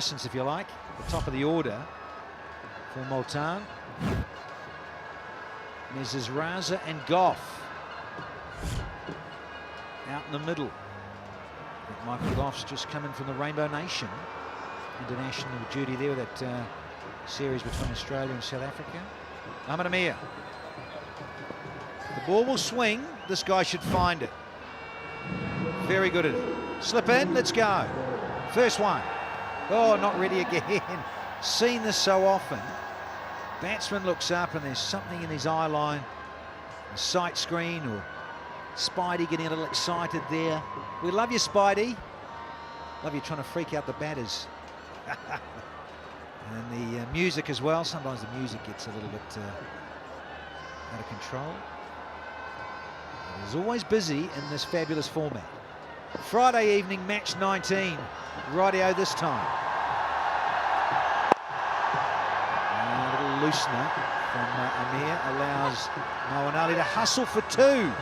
If you like, the top of the order for Multan. Mrs. Raza and Goff out in the middle. Michael Goff's just coming from the Rainbow Nation international duty there with that series between Australia and South Africa. Ahmed Amir. The ball will swing. This guy should find it. Very good at it. Slip in. Let's go. First one. Oh, not ready again. Seen this so often. Batsman looks up and there's something in his eye line. A sight screen, or Spidey getting a little excited there. We love you, Spidey. Love you trying to freak out the batters. And the music as well. Sometimes the music gets a little bit out of control. It is always busy in this fabulous format. Friday evening, match 19. Rightio this time. And a little loosener from Amir allows Moeen Ali to hustle for two.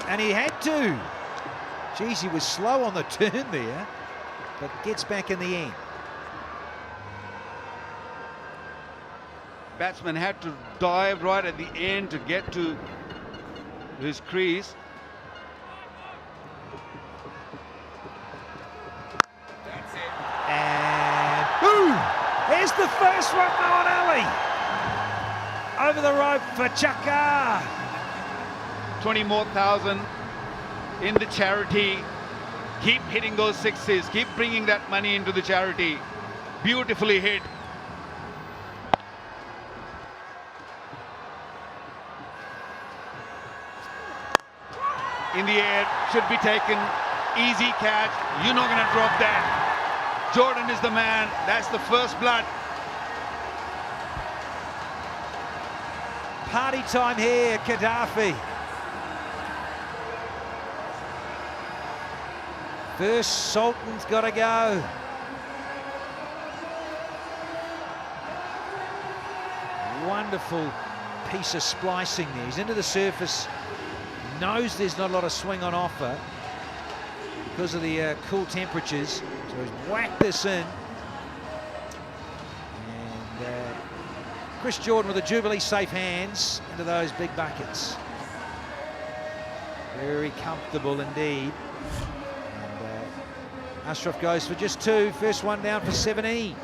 And he had to. Geez, he was slow on the turn there, but gets back in the end. Batsman had to dive right at the end to get to his crease. And boom! Here's the first one, Moeen Ali. Over the rope for Chaka. 20 more thousand in the charity. Keep hitting those sixes. Keep bringing that money into the charity. Beautifully hit. In the air, should be taken. Easy catch. You're not going to drop that. Jordan is the man. That's the first blood. Party time here, Gaddafi. First Sultan's got to go. Wonderful piece of splicing there. He's into the surface. Knows there's not a lot of swing on offer because of the cool temperatures. So he's whacked this in. And Chris Jordan with the Jubilee safe hands into those big buckets. Very comfortable indeed. And Ashraf goes for just two. First one down for 17.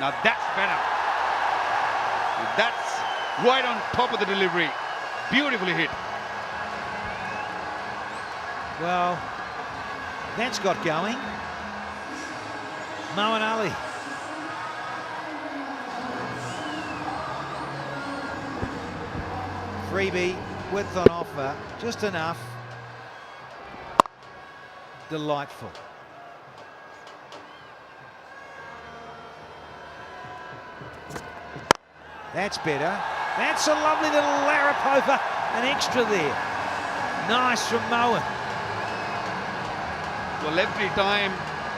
Now that's better. That's right on top of the delivery. Beautifully hit. Well, that's got going. Moeen Ali. Freebie, width on offer, just enough. Delightful. That's better. That's a lovely little larrup over, an extra there. Nice from Moeen. Well, every time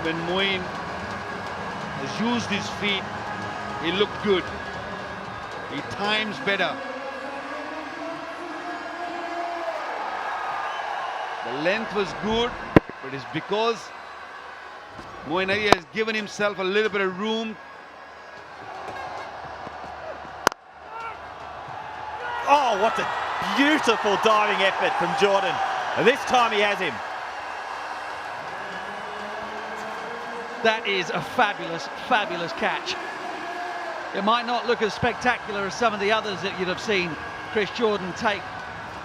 when Moeen has used his feet, he looked good. He times better. The length was good, but it's because Moeen Ali has given himself a little bit of room. Oh, what a beautiful diving effort from Jordan. This time he has him. That is a fabulous, fabulous catch. It might not look as spectacular as some of the others that you'd have seen Chris Jordan take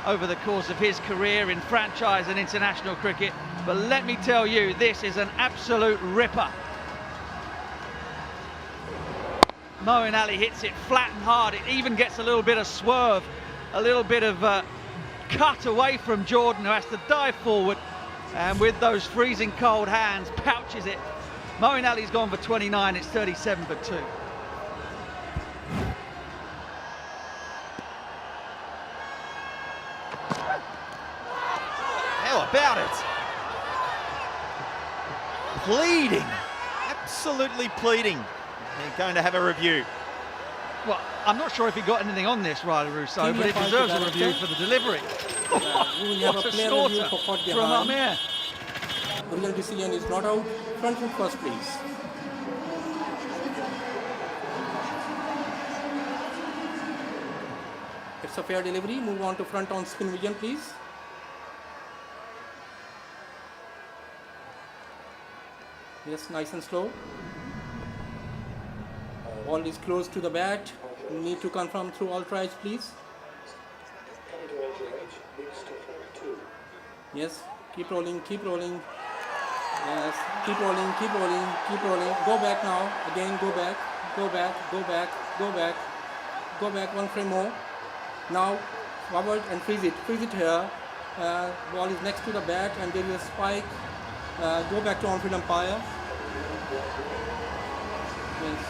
over the course of his career in franchise and international cricket, but let me tell you, this is an absolute ripper. Moeen Ali hits it flat and hard. It even gets a little bit of swerve, a little bit of cut away from Jordan, who has to dive forward, and with those freezing cold hands, pouches it. Moeen Ali's gone for 29, it's 37 for 2. How about it? Pleading. Absolutely pleading. They're going to have a review. Well, I'm not sure if he got anything on this, Ryder Rousseau, but it deserves a review for the delivery. What a slaughter from Amir. Original decision is not out. Front foot first, please. It's a fair delivery. Move on to front on spin vision, please. Yes, nice and slow. Ball is close to the bat. You need to confirm through all tries, please. Yes, keep rolling, keep rolling. Yes, keep rolling, keep rolling, keep rolling. Go back now. Again, go back, go back, go back, go back. Go back one frame more. Now, forward and freeze it. Freeze it here. Ball is next to the bat and there is a spike. Go back to on-field umpire. Yes.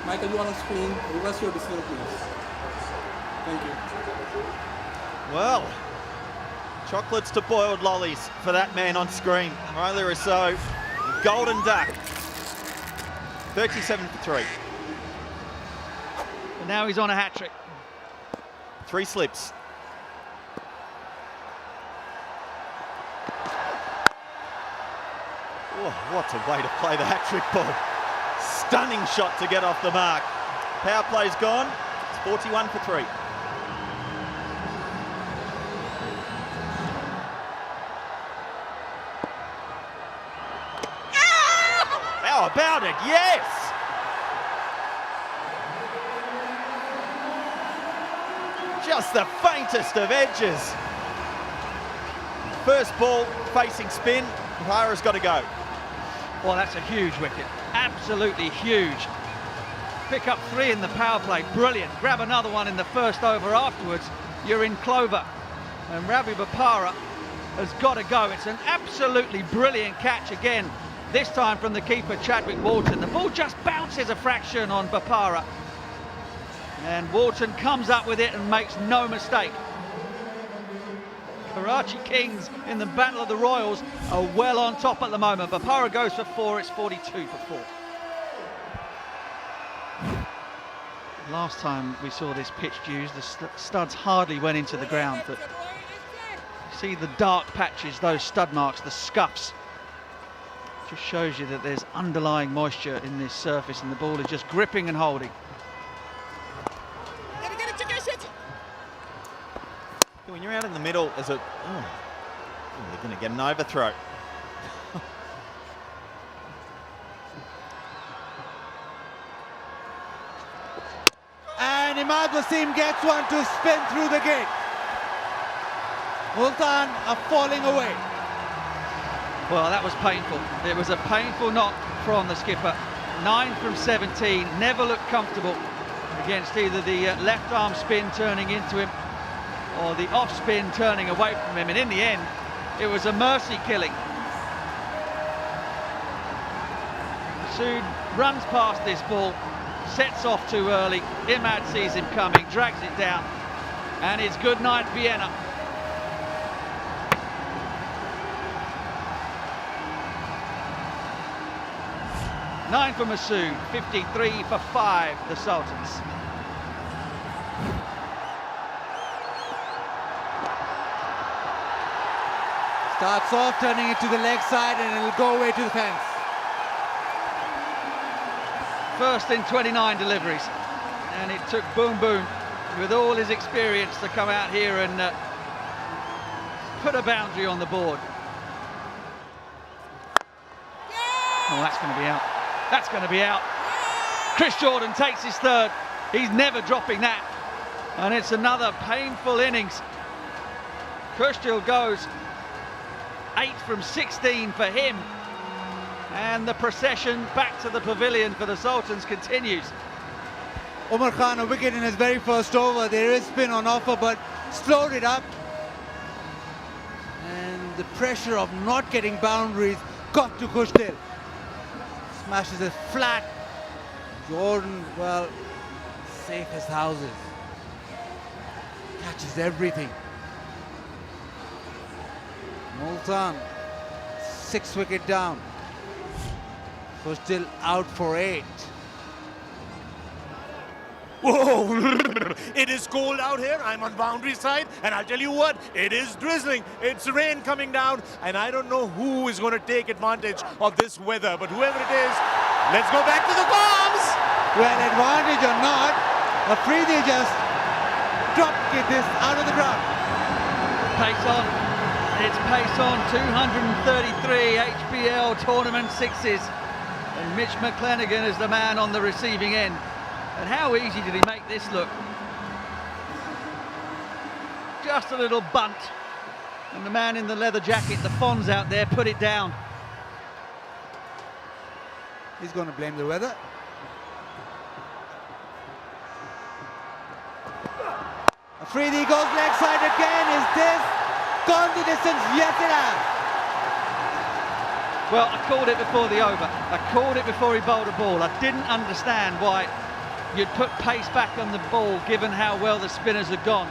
Michael, you are on screen. Reverse your decision, please. Thank you. Well, chocolates to boiled lollies for that man on screen. Riley Rousseau, golden duck. 37 for 3. And now he's on a hat-trick. 3 slips. Oh, what a way to play the hat-trick ball. Stunning shot to get off the mark. Power play's gone. It's 41 for 3. How about it? Yes! Just the faintest of edges. First ball facing spin. Bahara's got to go. Well, that's a huge wicket. Absolutely huge. Pick up 3 in the power play. Brilliant. Grab another one in the first over afterwards. You're in clover. And Ravi Bopara has got to go. It's an absolutely brilliant catch again. This time from the keeper, Chadwick Walton. The ball just bounces a fraction on Bopara. And Walton comes up with it and makes no mistake. Karachi Kings in the Battle of the Royals are well on top at the moment. Bopara goes for 4, it's 42 for 4. Last time we saw this pitch used, the studs hardly went into the ground, but you see the dark patches, those stud marks, the scuffs. Just shows you that there's underlying moisture in this surface and the ball is just gripping and holding. When you're out in the middle, as a you're going to get an overthrow. And Imad Wasim gets one to spin through the gate. Multan are falling away. Well, that was painful. It was a painful knock from the skipper. 9 from 17, never looked comfortable against either the left arm spin turning into him or the off spin turning away from him, and in the end it was a mercy killing. Sood runs past this ball, sets off too early. Imad sees him coming, drags it down, and it's good night Vienna. Nine for Masood, 53 for 5, the Sultans. Starts off turning it to the leg side and it'll go away to the fence. First in 29 deliveries, and it took Boom Boom with all his experience to come out here and put a boundary on the board. Oh, that's going to be out. That's going to be out. Chris Jordan takes his 3rd. He's never dropping that. And it's another painful innings. Kushtil goes 8 from 16 for him. And the procession back to the pavilion for the Sultans continues. Umar Khan, a wicket in his very first over. There is spin on offer, but slowed it up. And the pressure of not getting boundaries got to Kushtil. Smashes it flat. Jordan, well, safe as houses. Catches everything. Multan, 6 wicket down. Kushtil out for 8. Whoa, it is cold out here. I'm on boundary side, and I'll tell you what, it is drizzling. It's rain coming down, and I don't know who is going to take advantage of this weather, but whoever it is, let's go back to the bombs. Well, advantage or not, Afridi just dropped this out of the ground. Pace on. It's pace on. 233 HPL tournament sixes. And Mitch McClenaghan is the man on the receiving end. And how easy did he make this look? Just a little bunt. And the man in the leather jacket, the Fonz out there, put it down. He's going to blame the weather. Afridi goes leg side again. Is this gone the distance? Yes, it has. Well, I called it before the over. I called it before he bowled a ball. I didn't understand why you'd put pace back on the ball, given how well the spinners had gone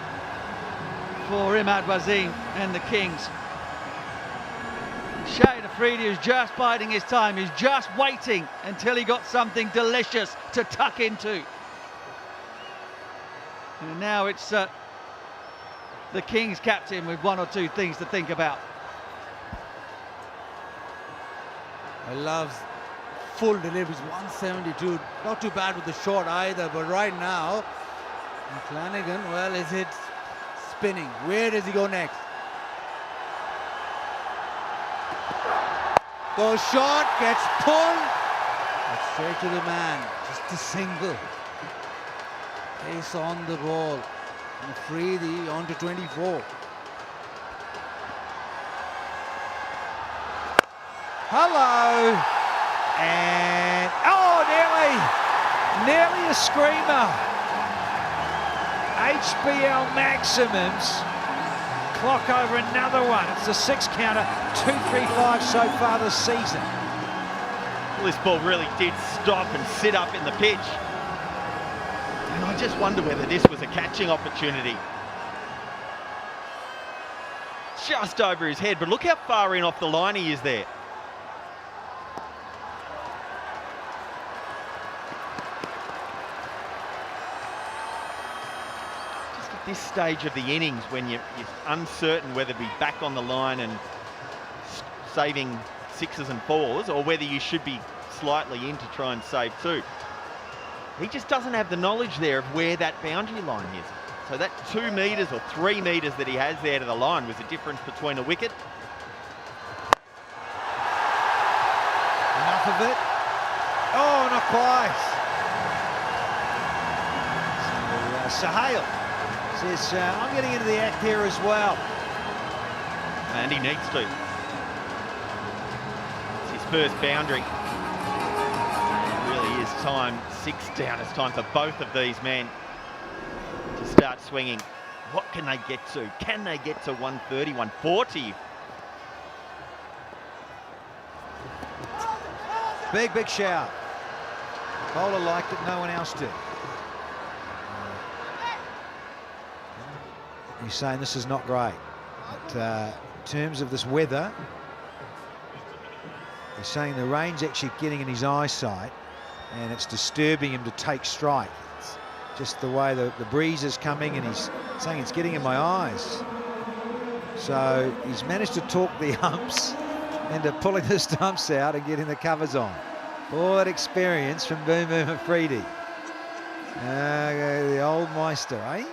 for Imad Wasim and the Kings. Shahid Afridi is just biding his time. He's just waiting until he got something delicious to tuck into. And now it's the Kings captain with one or two things to think about. I love full deliveries, 172. Not too bad with the short either, but right now, McClenaghan, well, is it spinning? Where does he go next? Goes short, gets pulled, but straight to the man. Just a single. Pace on the ball. And Afridi on to 24. Hello, and oh, nearly a screamer. HBL maximums, clock over another one. It's the 6 counter, 2-3-5 so far this season. Well, this ball really did stop and sit up in the pitch. And I just wonder whether this was a catching opportunity. Just over his head, but look how far in off the line he is there. This stage of the innings, when you're uncertain whether to be back on the line and saving 6s and 4s, or whether you should be slightly in to try and save 2. He just doesn't have the knowledge there of where that boundary line is. So that 2 metres or 3 metres that he has there to the line was the difference between a wicket. Enough of it. Oh, not quite. So, Sahil says, I'm getting into the act here as well. And he needs to. It's his first boundary. It really is time. 6 down. It's time for both of these men to start swinging. What can they get to? Can they get to 130, 140? Big shower. Bowler liked it, no one else did. He's saying this is not great. But, in terms of this weather, he's saying the rain's actually getting in his eyesight and it's disturbing him to take strike. It's just the way the breeze is coming, and he's saying it's getting in my eyes. So he's managed to talk the umps into pulling the stumps out and getting the covers on. All that experience from Boom Afridi. The old Meister, eh?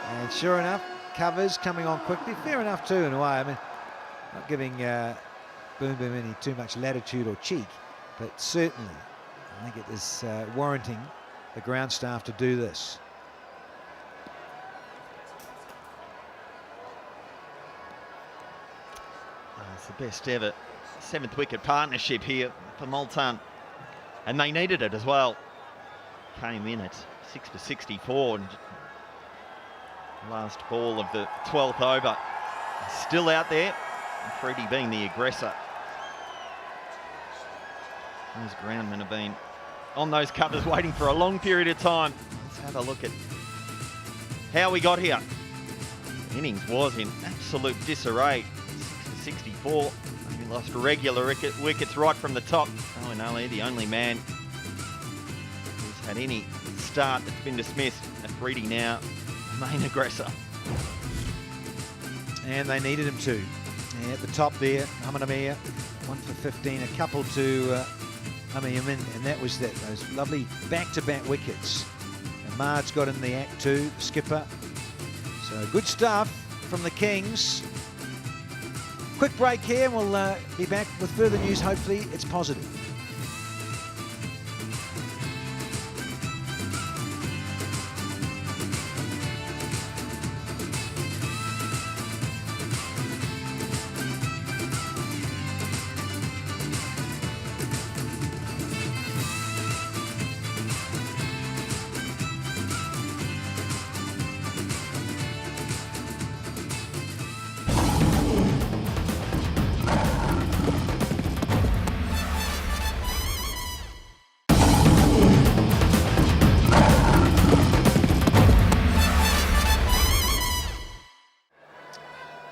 And sure enough, covers coming on quickly. Fair enough too, in a way. I mean, not giving Boom any too much latitude or cheek, but certainly I think it is warranting the ground staff to do this. It's the best ever 7th wicket partnership here for Multan, and they needed it as well. Came in at 6 for 64, and last ball of the 12th over. Still out there, Freddie being the aggressor. Those groundmen have been on those covers waiting for a long period of time. Let's have a look at how we got here. The innings was in absolute disarray. 6 for 64. We lost regular wickets right from the top. Owen Ali, the only man who's at any start that's been dismissed. Afridi now, main aggressor. And they needed him to. Yeah, at the top there, Hamid Amir, 1 for 15, a couple to Amir, and that was that. Those lovely back-to-back wickets. And Mard's got in the act too, the skipper. So good stuff from the Kings. Quick break here, and we'll be back with further news. Hopefully it's positive.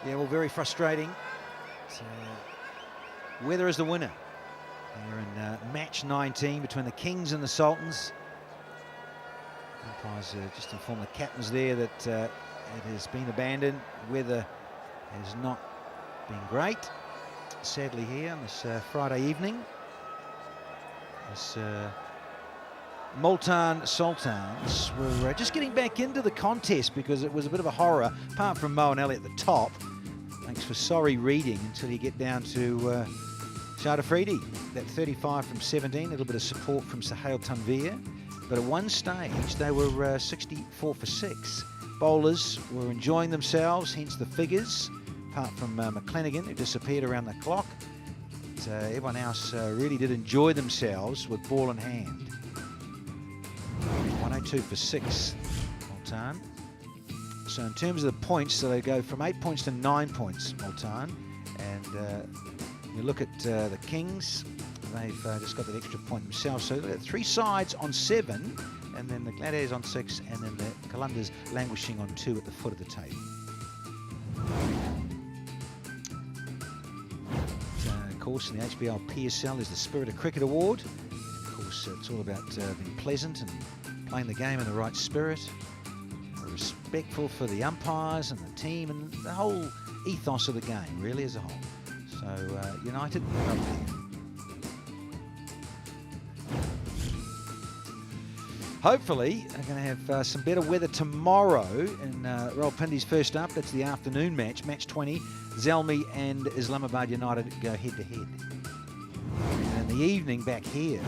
Yeah, well, very frustrating. So, weather is the winner here in match 19 between the Kings and the Sultans. Umpires just informed the captains there that it has been abandoned. Weather has not been great, sadly, here on this Friday evening. This Multan Sultans were just getting back into the contest because it was a bit of a horror, apart from Mo and Ali at the top. Thanks for sorry reading until you get down to Shahid Afridi, that 35 from 17, a little bit of support from Sohail Tanvir. But at one stage, they were 64 for 6. Bowlers were enjoying themselves, hence the figures, apart from McClenaghan, who disappeared around the clock. But, everyone else really did enjoy themselves with ball in hand. 102 for 6, Multan. So in terms of the points, so they go from 8 points to 9 points, Multan. And you look at the Kings, they've just got that extra point themselves. So they've got 3 sides on 7, and then the Gladiators on 6, and then the Qalandars languishing on 2 at the foot of the table. Of course, in the HBL PSL is the Spirit of Cricket Award. Of course, it's all about being pleasant and playing the game in the right spirit, respectful for the umpires and the team and the whole ethos of the game, really, as a whole. So, United, they're up there. Hopefully, they're going to have some better weather tomorrow in Rawalpindi's first up. That's the afternoon match, match 20. Zalmi and Islamabad United go head-to-head. And in the evening, back here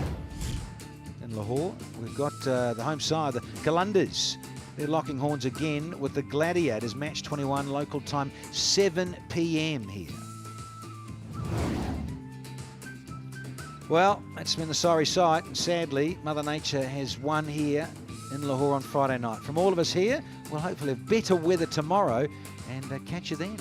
in Lahore, we've got the home side, the Qalandars. They're locking horns again with the Gladiators, match 21, local time, 7 p.m. here. Well, that's been the sorry sight, and sadly, Mother Nature has won here in Lahore on Friday night. From all of us here, we'll hopefully have better weather tomorrow, and catch you then.